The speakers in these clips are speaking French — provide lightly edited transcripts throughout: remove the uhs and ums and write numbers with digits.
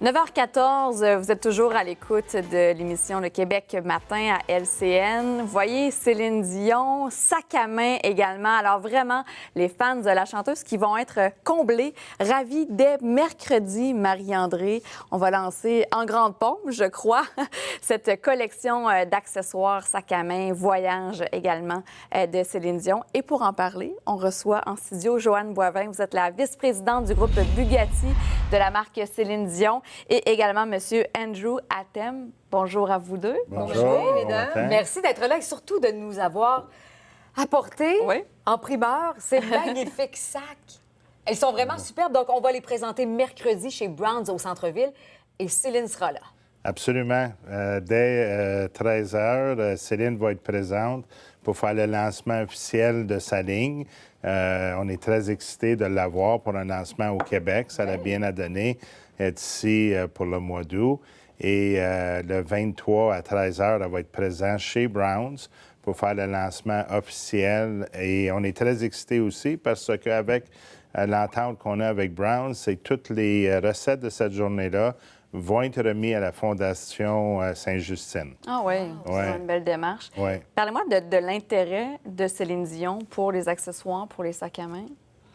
9h14, vous êtes toujours à l'écoute de l'émission Le Québec matin à LCN. Vous voyez Céline Dion, sac à main également. Alors vraiment, les fans de la chanteuse qui vont être comblés, ravis dès mercredi, Marie-André. On va lancer en grande pompe, je crois, cette collection d'accessoires, sac à main, voyage également de Céline Dion. Et pour en parler, on reçoit en studio Joanne Boivin. Vous êtes la vice-présidente du groupe Bugatti de la marque Céline Dion. Et également M. Andrew Atem. Bonjour à vous deux. Bonjour, mesdames. Merci d'être là et surtout de nous avoir apporté en primeur ces magnifiques sacs. Elles sont vraiment superbes. Donc, on va les présenter mercredi chez Browns au centre-ville et Céline sera là. Absolument. Dès 13 h, Céline va être présente pour faire le lancement officiel de sa ligne. On est très excités de l'avoir pour un lancement au Québec. Ça l'a bien à donner. Elle est ici pour le mois d'août. Et le 23 à 13 h, elle va être présente chez Browns pour faire le lancement officiel. Et on est très excités aussi parce qu'avec l'entente qu'on a avec Browns, c'est toutes les recettes de cette journée-là vont être remis à la Fondation Sainte-Justine. Ah oui, c'est une belle démarche. Ouais. Parlez-moi de l'intérêt de Céline Dion pour les accessoires, pour les sacs à main.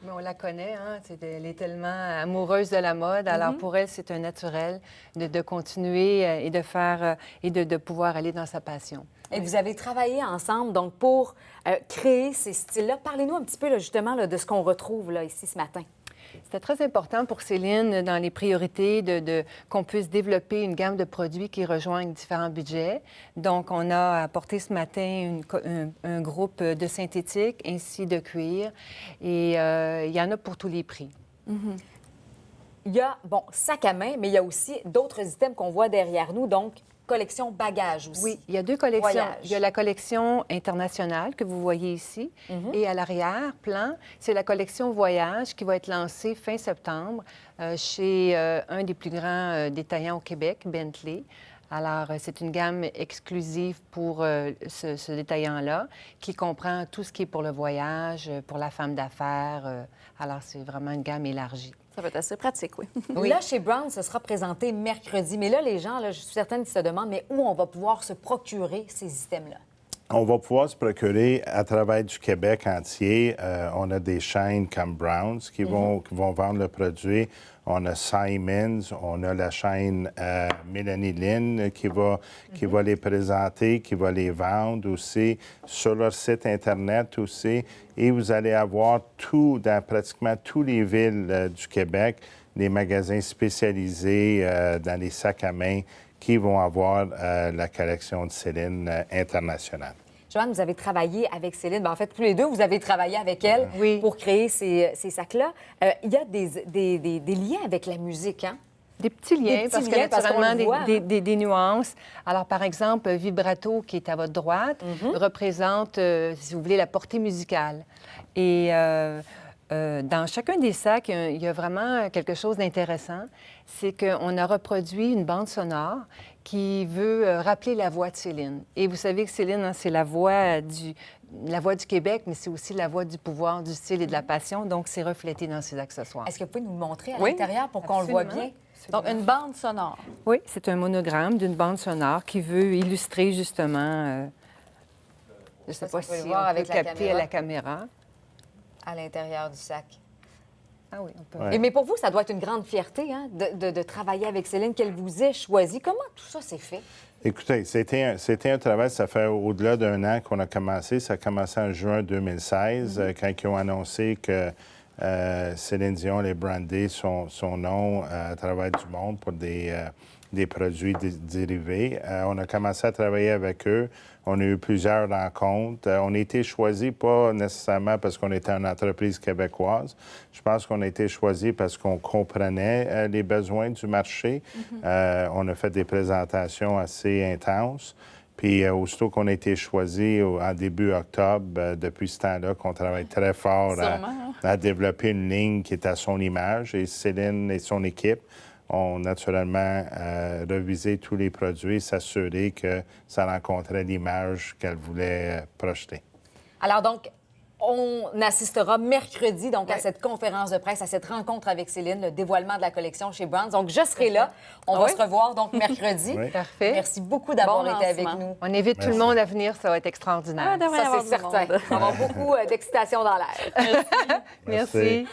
Mais on la connaît, hein? Elle est tellement amoureuse de la mode. Alors, pour elle, c'est un naturel de continuer et de faire et de pouvoir aller dans sa passion. Et vous avez travaillé ensemble, donc, pour créer ces styles-là. Parlez-nous un petit peu, là, justement, là, de ce qu'on retrouve là, ici ce matin. C'était très important pour Céline, dans les priorités, qu'on puisse développer une gamme de produits qui rejoignent différents budgets. Donc, on a apporté ce matin un groupe de synthétique ainsi de cuir. Et il y en a pour tous les prix. Il y a, bon, sac à main, mais il y a aussi d'autres items qu'on voit derrière nous, donc collection bagages aussi. Oui, il y a deux collections. Voyage. Il y a la collection internationale que vous voyez ici. Et à l'arrière-plan, c'est la collection voyage qui va être lancée fin septembre chez un des plus grands détaillants au Québec, Bentley. Alors, c'est une gamme exclusive pour ce détaillant-là qui comprend tout ce qui est pour le voyage, pour la femme d'affaires. Alors, c'est vraiment une gamme élargie. Ça va être assez pratique, oui. Là, chez Brown, ce sera présenté mercredi. Mais là, les gens, là, je suis certaine qu'ils se demandent, mais où on va pouvoir se procurer ces items-là? On va pouvoir se procurer à travers du Québec entier. On a des chaînes comme Browns qui vont vendre le produit. On a Simons, on a la chaîne Mélanie Lynn qui va les présenter, qui va les vendre aussi sur leur site Internet aussi. Et vous allez avoir dans pratiquement toutes les villes du Québec, des magasins spécialisés dans les sacs à main qui vont avoir la collection de Céline internationale. Joanne, vous avez travaillé avec Céline. Bien, en fait, tous les deux, vous avez travaillé avec elle pour créer ces sacs-là. Il y a des liens avec la musique, hein? Des petits liens, parce que naturellement, des nuances. Alors, par exemple, Vibrato, qui est à votre droite, représente, si vous voulez, la portée musicale. Et dans chacun des sacs, il y a vraiment quelque chose d'intéressant. C'est qu'on a reproduit une bande sonore qui veut rappeler la voix de Céline. Et vous savez que Céline, hein, c'est la voix du Québec, mais c'est aussi la voix du pouvoir, du style et de la passion. Donc, c'est reflété dans ses accessoires. Est-ce que vous pouvez nous le montrer à l'intérieur pour qu'on le voit bien? Donc, une bande sonore. Oui, c'est un monogramme d'une bande sonore qui veut illustrer justement... je ne sais pas si on peut capter à la caméra. À l'intérieur du sac. Ah oui, on peut. Mais pour vous, ça doit être une grande fierté, hein, de travailler avec Céline, qu'elle vous ait choisi. Comment tout ça s'est fait? Écoutez, c'était un travail, ça fait au-delà d'un an qu'on a commencé. Ça a commencé en juin 2016, quand ils ont annoncé que Céline Dion allait brander son nom à travers du monde pour des produits dérivés. On a commencé à travailler avec eux. On a eu plusieurs rencontres. On a été choisis pas nécessairement parce qu'on était une entreprise québécoise. Je pense qu'on a été choisis parce qu'on comprenait les besoins du marché. On a fait des présentations assez intenses. Puis, aussitôt qu'on a été choisi en début octobre, depuis ce temps-là, qu'on travaille très fort à développer une ligne qui est à son image. Et Céline et son équipe ont naturellement revisé tous les produits, s'assurer que ça rencontrait l'image qu'elle voulait projeter. Alors donc, on assistera mercredi donc à cette conférence de presse, à cette rencontre avec Céline, le dévoilement de la collection chez Browns. Donc, je serai là. On va se revoir donc mercredi. Oui. Parfait. Merci beaucoup d'avoir Bon été avec lancement. nous. On invite tout le monde à venir, ça va être extraordinaire. Ah, devrait y Ça, avoir c'est du certain. monde. On va avoir beaucoup d'excitation dans l'air. Merci.